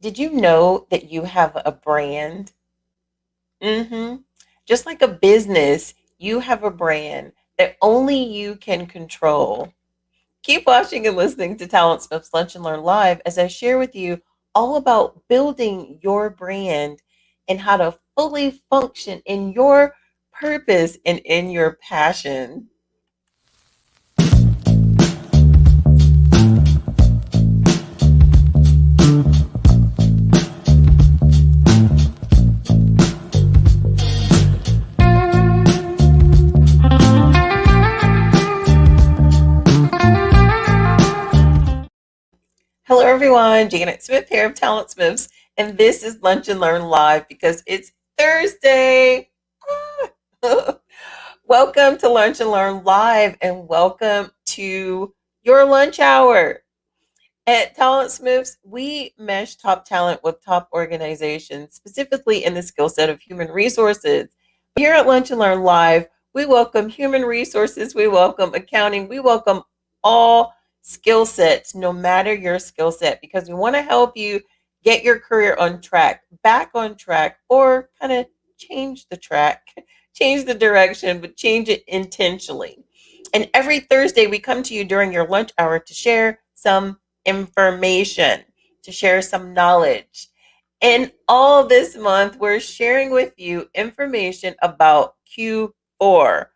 Did you know that you have a brand? Just like a business, you have a brand that only you can control. Keep watching and listening to Talent Smith's Lunch and Learn Live as I share with you all about building your brand and how to fully function in your purpose and in your passion. Hello, everyone. Janet Smith here of TalentSmiths, and this is Lunch and Learn Live because it's Thursday. Ah. Welcome to Lunch and Learn Live, and welcome to your lunch hour. At TalentSmiths, we mesh top talent with top organizations, specifically in the skill set of human resources. Here at Lunch and Learn Live, we welcome human resources, we welcome accounting, we welcome all skill sets, no matter your skill set, because we want to help you get your career on track, back on track, or kind of change the track, change the direction, but change it intentionally. And every Thursday, we come to you during your lunch hour to share some information, to share some knowledge. And all this month, we're sharing with you information about Q4.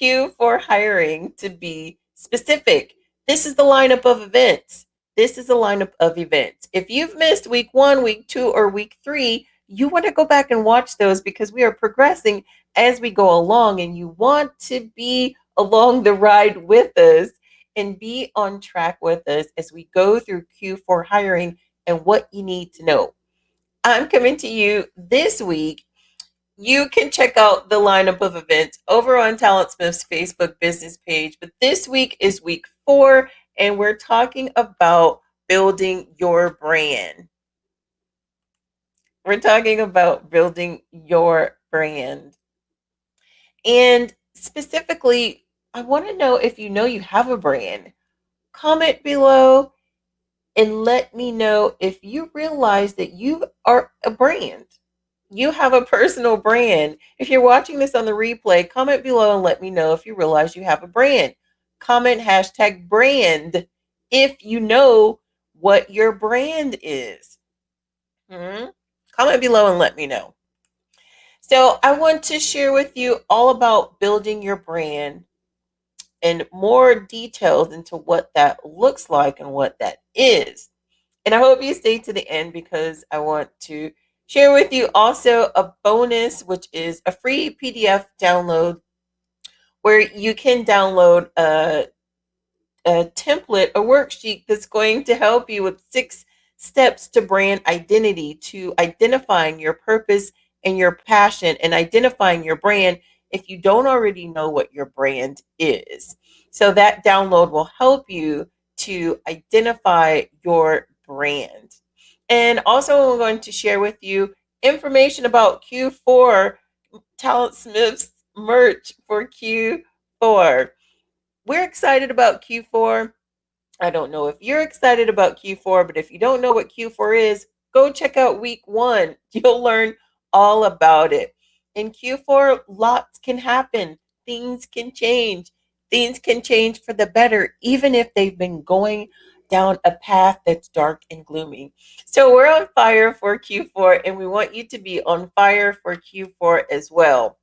Q4 hiring, to be specific. This is the lineup of events. This is a lineup of events. If you've missed week 1, week 2, or week 3, you want to go back and watch those because we are progressing as we go along, and you want to be along the ride with us and be on track with us as we go through Q4 hiring and what you need to know. I'm coming to you this week. You can check out the lineup of events over on TalentSmith's Facebook business page. But this week is week 4, and we're talking about building your brand. We're talking about building your brand. And specifically, I want to know if you know you have a brand. Comment below and let me know if you realize that you are a brand. You have a personal brand. If you're watching this on the replay, comment below and let me know if you realize you have a brand. Comment hashtag brand if you know what your brand is. Comment below and let me know. So, I want to share with you all about building your brand and more details into what that looks like and what that is. And I hope you stay to the end because I want to share with you also a bonus, which is a free PDF download where you can download a template, a worksheet that's going to help you with 6 steps to brand identity, to identifying your purpose and your passion and identifying your brand if you don't already know what your brand is. So that download will help you to identify your brand. And also, I'm going to share with you information about Q4 TalentSmiths merch for Q4. We're excited about Q4. I don't know if you're excited about Q4, but if you don't know what Q4 is, go check out week 1. You'll learn all about it. In Q4, lots can happen. Things can change. Things can change for the better, even if they've been going down a path that's dark and gloomy. So we're on fire for Q4, and we want you to be on fire for Q4 as well.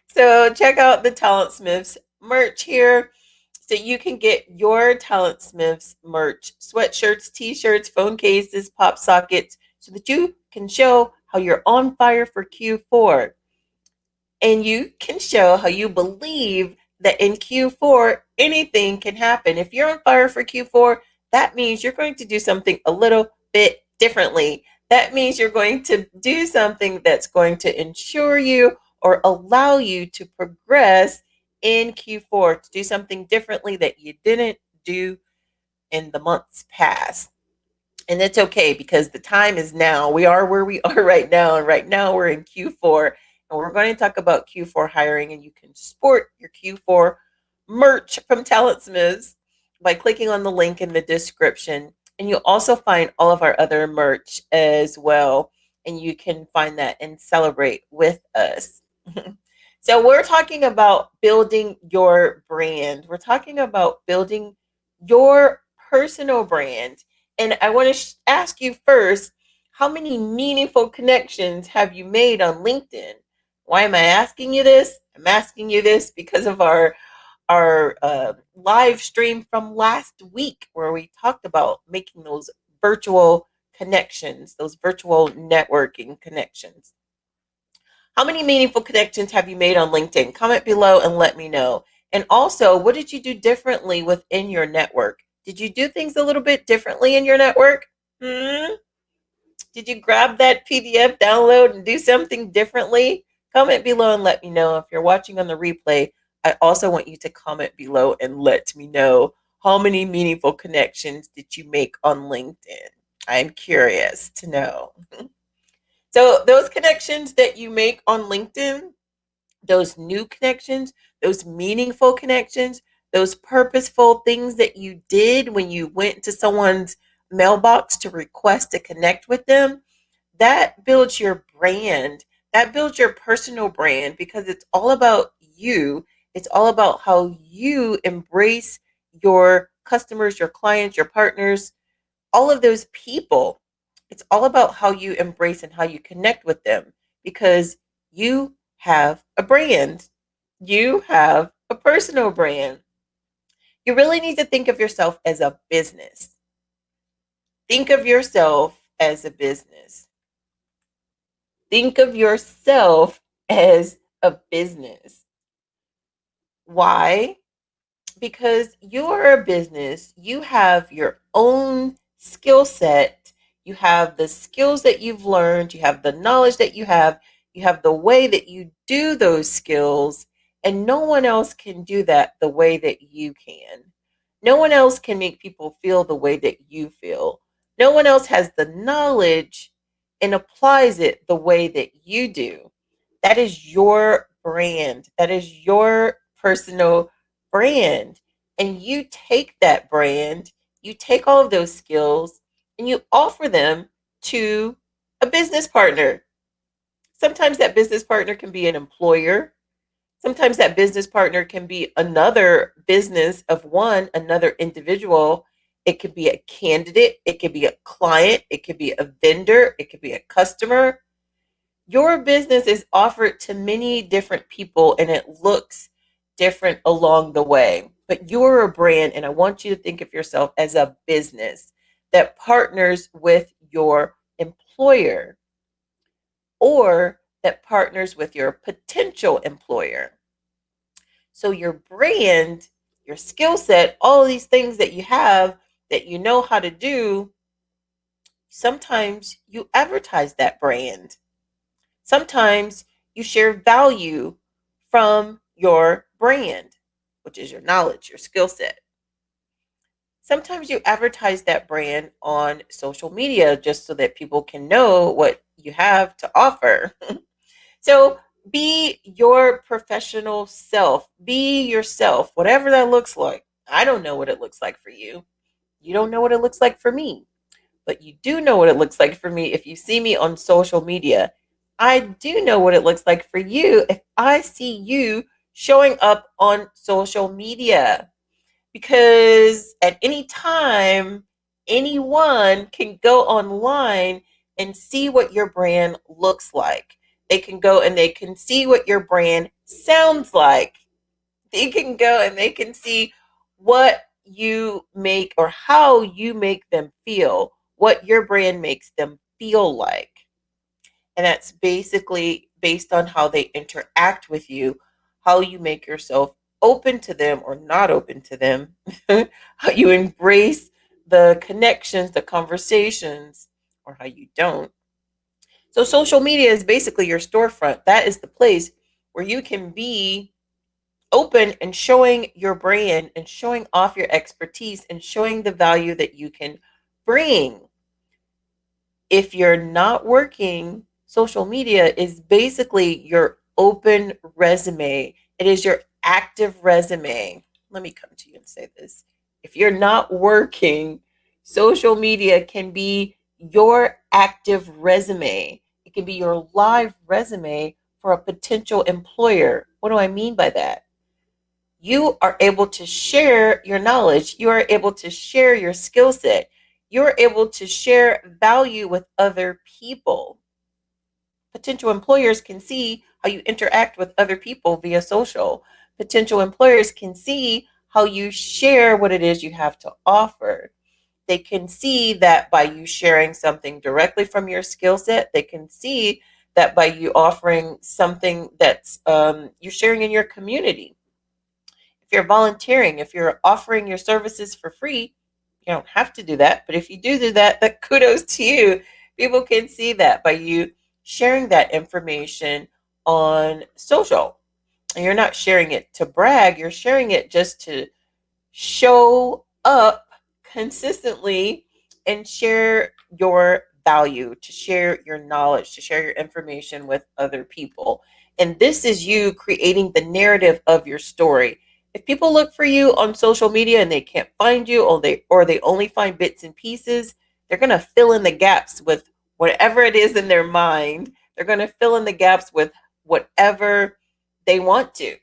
So check out the TalentSmiths merch here so you can get your TalentSmiths merch, sweatshirts, t-shirts, phone cases, pop sockets, so that you can show how you're on fire for Q4. And you can show how you believe that in Q4, anything can happen. If you're on fire for Q4, that means you're going to do something a little bit differently. That means you're going to do something that's going to ensure you or allow you to progress in Q4, to do something differently that you didn't do in the months past. And it's okay because the time is now. We are where we are right now. And right now we're in Q4. And we're going to talk about Q4 hiring. And you can sport your Q4 merch from TalentSmiths by clicking on the link in the description. And you'll also find all of our other merch as well. And you can find that and celebrate with us. So, we're talking about building your brand. We're talking about building your personal brand. And I want to ask you first, how many meaningful connections have you made on LinkedIn? Why am I asking you this? I'm asking you this because of our live stream from last week, where we talked about making those virtual connections, those virtual networking connections. How many meaningful connections have you made on LinkedIn? Comment below and let me know. And also, what did you do differently within your network? Did you do things a little bit differently in your network? Hmm? Did you grab that PDF download and do something differently? Comment below and let me know. If you're watching on the replay, I also want you to comment below and let me know, how many meaningful connections did you make on LinkedIn? I'm curious to know. So, those connections that you make on LinkedIn, those new connections, those meaningful connections, those purposeful things that you did when you went to someone's mailbox to request to connect with them, that builds your brand. That builds your personal brand, because it's all about you. It's all about how you embrace your customers, your clients, your partners, all of those people. It's all about how you embrace and how you connect with them, because you have a brand. You have a personal brand. You really need to think of yourself as a business. Think of yourself as a business. Think of yourself as a business. Why? Because you're a business, you have your own skill set, you have the skills that you've learned, you have the knowledge that you have the way that you do those skills, and no one else can do that the way that you can. No one else can make people feel the way that you feel. No one else has the knowledge and applies it the way that you do. That is your brand. That is your personal brand. And you take that brand, you take all of those skills, and you offer them to a business partner. Sometimes that business partner can be an employer. Sometimes that business partner can be another business of one, another individual. It could be a candidate, it could be a client, it could be a vendor, it could be a customer. Your business is offered to many different people and it looks different along the way. But you're a brand, and I want you to think of yourself as a business that partners with your employer or that partners with your potential employer. So, your brand, your skill set, all these things that you have that you know how to do, sometimes you advertise that brand. Sometimes you share value from your brand, which is your knowledge, your skill set. Sometimes you advertise that brand on social media just so that people can know what you have to offer. So be your professional self. Be yourself, whatever that looks like. I don't know what it looks like for you. You don't know what it looks like for me. But you do know what it looks like for me if you see me on social media. I do know what it looks like for you if I see you showing up on social media. Because at any time, anyone can go online and see what your brand looks like. They can go and they can see what your brand sounds like. They can go and they can see what you make or how you make them feel, what your brand makes them feel like. And that's basically based on how they interact with you, how you make yourself open to them or not open to them, how you embrace the connections, the conversations, or how you don't. So, social media is basically your storefront. That is the place where you can be open and showing your brand and showing off your expertise and showing the value that you can bring. If you're not working, social media is basically your open resume. It is your active resume. Let me come to you and say this. If you're not working, Social media can be your active resume. It can be your live resume for a potential employer. What do I mean by that? You are able to share your knowledge. You are able to share your skill set. You're able to share value with other people. Potential employers can see how you interact with other people via social. Potential employers can see how you share what it is you have to offer. They can see that by you sharing something directly from your skill set. They can see that by you offering something that's you're sharing in your community. If you're volunteering, if you're offering your services for free, you don't have to do that. But if you do that, that kudos to you. People can see that by you sharing that information on social. And you're not sharing it to brag, you're sharing it just to show up consistently and share your value, to share your knowledge, to share your information with other people. And this is you creating the narrative of your story. If people look for you on social media and they can't find you, or they only find bits and pieces, they're going to fill in the gaps with whatever it is in their mind. They're going to fill in the gaps with whatever they want to.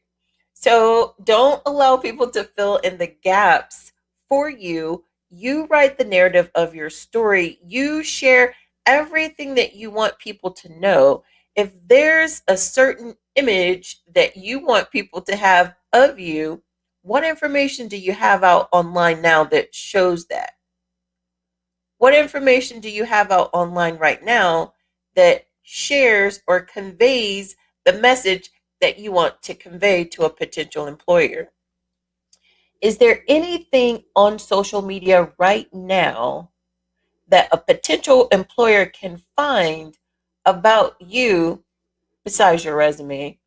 So don't allow people to fill in the gaps for you. You write the narrative of your story. You share everything that you want people to know. If there's a certain image that you want people to have of you, what information do you have out online now that shows that? What information do you have out online right now that shares or conveys the message that you want to convey to a potential employer? Is there anything on social media right now that a potential employer can find about you besides your resume,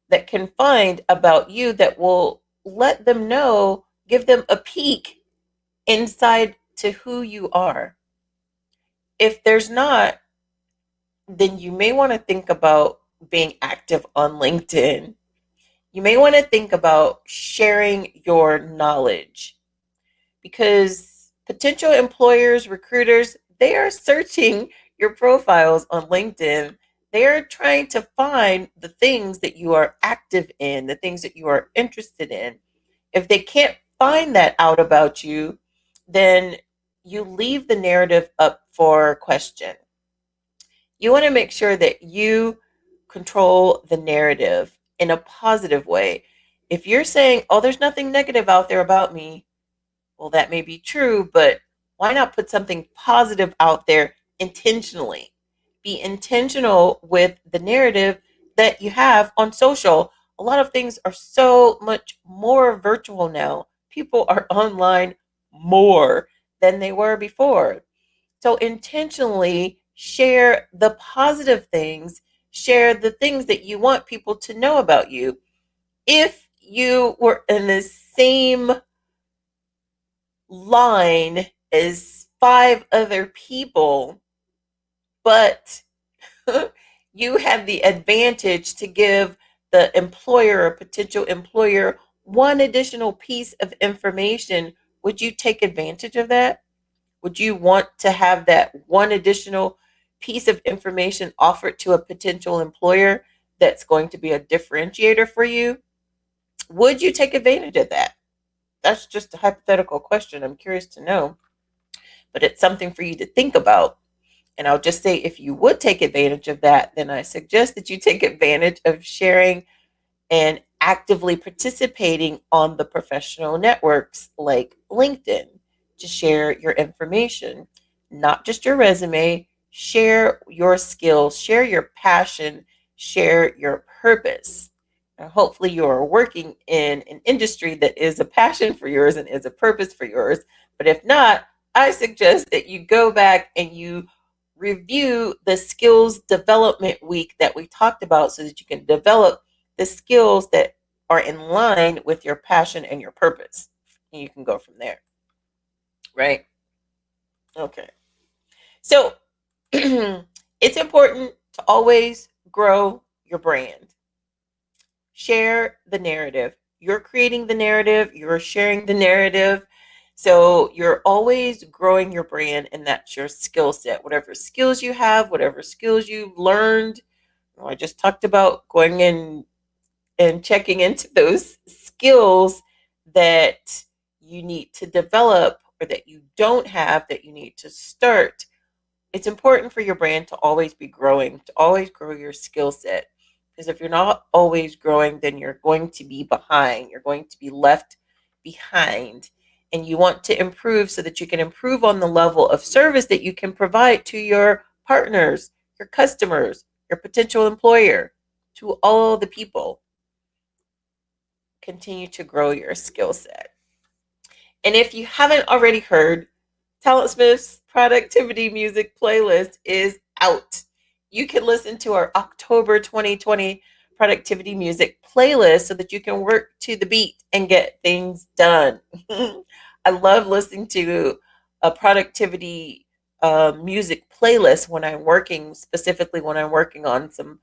that can find about you that will let them know, give them a peek inside to who you are? If there's not, then you may want to think about being active on LinkedIn. You may want to think about sharing your knowledge, because potential employers, recruiters, they are searching your profiles on LinkedIn. They are trying to find the things that you are active in, the things that you are interested in. If they can't find that out about you, then you leave the narrative up for question. You want to make sure that you control the narrative in a positive way. If you're saying, oh, there's nothing negative out there about me, well, that may be true, but why not put something positive out there intentionally? Be intentional with the narrative that you have on social. A lot of things are so much more virtual now. People are online more than they were before. So intentionally share the positive things, share the things that you want people to know about you. If you were in the same line as five other people, but you had the advantage to give the employer or potential employer one additional piece of information, would you take advantage of that? Would you want to have that one additional piece of information offered to a potential employer that's going to be a differentiator for you? Would you take advantage of that? That's just a hypothetical question. I'm curious to know, but it's something for you to think about. And I'll just say, if you would take advantage of that, then I suggest that you take advantage of sharing and actively participating on the professional networks like LinkedIn to share your information, not just your resume. Share your skills, share your passion, share your purpose. And hopefully, you are working in an industry that is a passion for yours and is a purpose for yours. But if not, I suggest that you go back and you review the skills development week that we talked about, so that you can develop the skills that are in line with your passion and your purpose. And you can go from there, right? Okay. So it's important to always grow your brand. Share the narrative. You're creating the narrative, you're sharing the narrative. So you're always growing your brand, and that's your skill set. Whatever skills you have, whatever skills you've learned. I just talked about going in and checking into those skills that you need to develop or that you don't have that you need to start. It's important for your brand to always be growing, to always grow your skill set. Because if you're not always growing, then you're going to be behind. You're going to be left behind. And you want to improve so that you can improve on the level of service that you can provide to your partners, your customers, your potential employer, to all the people. Continue to grow your skill set. And if you haven't already heard, TalentSmith's productivity music playlist is out. You can listen to our October 2020 productivity music playlist so that you can work to the beat and get things done. I love listening to a productivity music playlist when I'm working, specifically when I'm working on some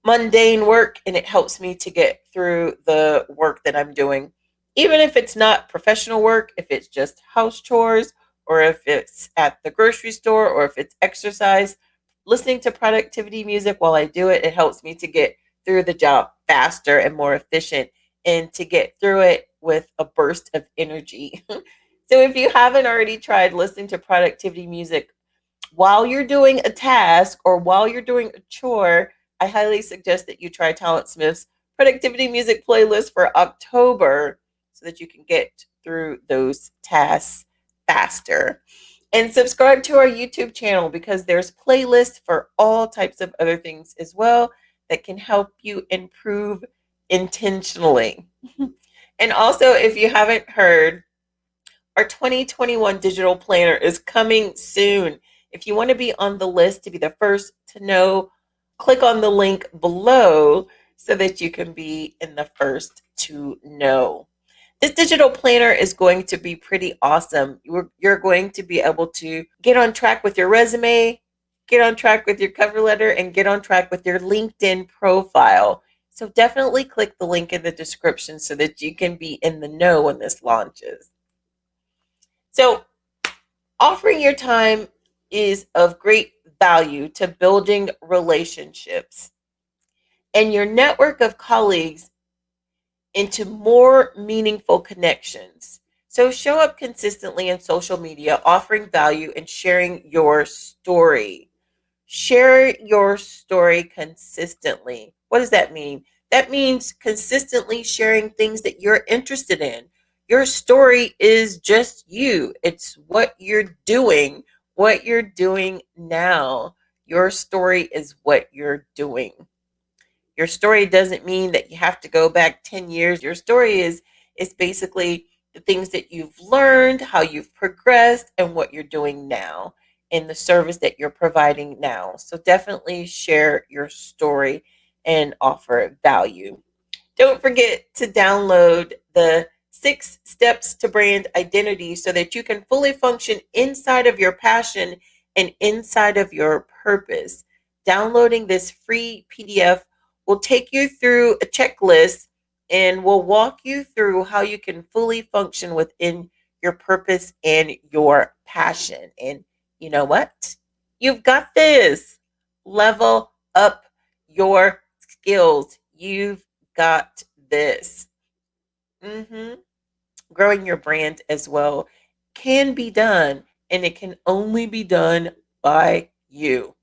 mundane work, and it helps me to get through the work that I'm doing. Even if it's not professional work, if it's just house chores, or if it's at the grocery store, or if it's exercise, listening to productivity music while I do it, it helps me to get through the job faster and more efficient and to get through it with a burst of energy. So if you haven't already tried listening to productivity music while you're doing a task or while you're doing a chore, I highly suggest that you try TalentSmith's productivity music playlist for October so that you can get through those tasks faster. And subscribe to our YouTube channel because there's playlists for all types of other things as well that can help you improve intentionally. And also, if you haven't heard, our 2021 digital planner is coming soon. If you want to be on the list to be the first to know, click on the link below so that you can be in the first to know. This digital planner is going to be pretty awesome. You're going to be able to get on track with your resume, get on track with your cover letter, and get on track with your LinkedIn profile. So definitely click the link in the description so that you can be in the know when this launches. So, offering your time is of great value to building relationships and your network of colleagues into more meaningful connections. So, show up consistently in social media, offering value and sharing your story. Share your story consistently. What does that mean? That means consistently sharing things that you're interested in. Your story is just you. It's what you're doing now. Your story is what you're doing. Your story doesn't mean that you have to go back 10 years. Your story is basically the things that you've learned, how you've progressed, and what you're doing now in the service that you're providing now. So definitely share your story and offer value. Don't forget to download the 6 steps to brand identity so that you can fully function inside of your passion and inside of your purpose. Downloading this free PDF will take you through a checklist and will walk you through how you can fully function within your purpose and your passion. And you know what? You've got this. Level up your skills. You've got this. hmm Growing your brand as well can be done, and it can only be done by you.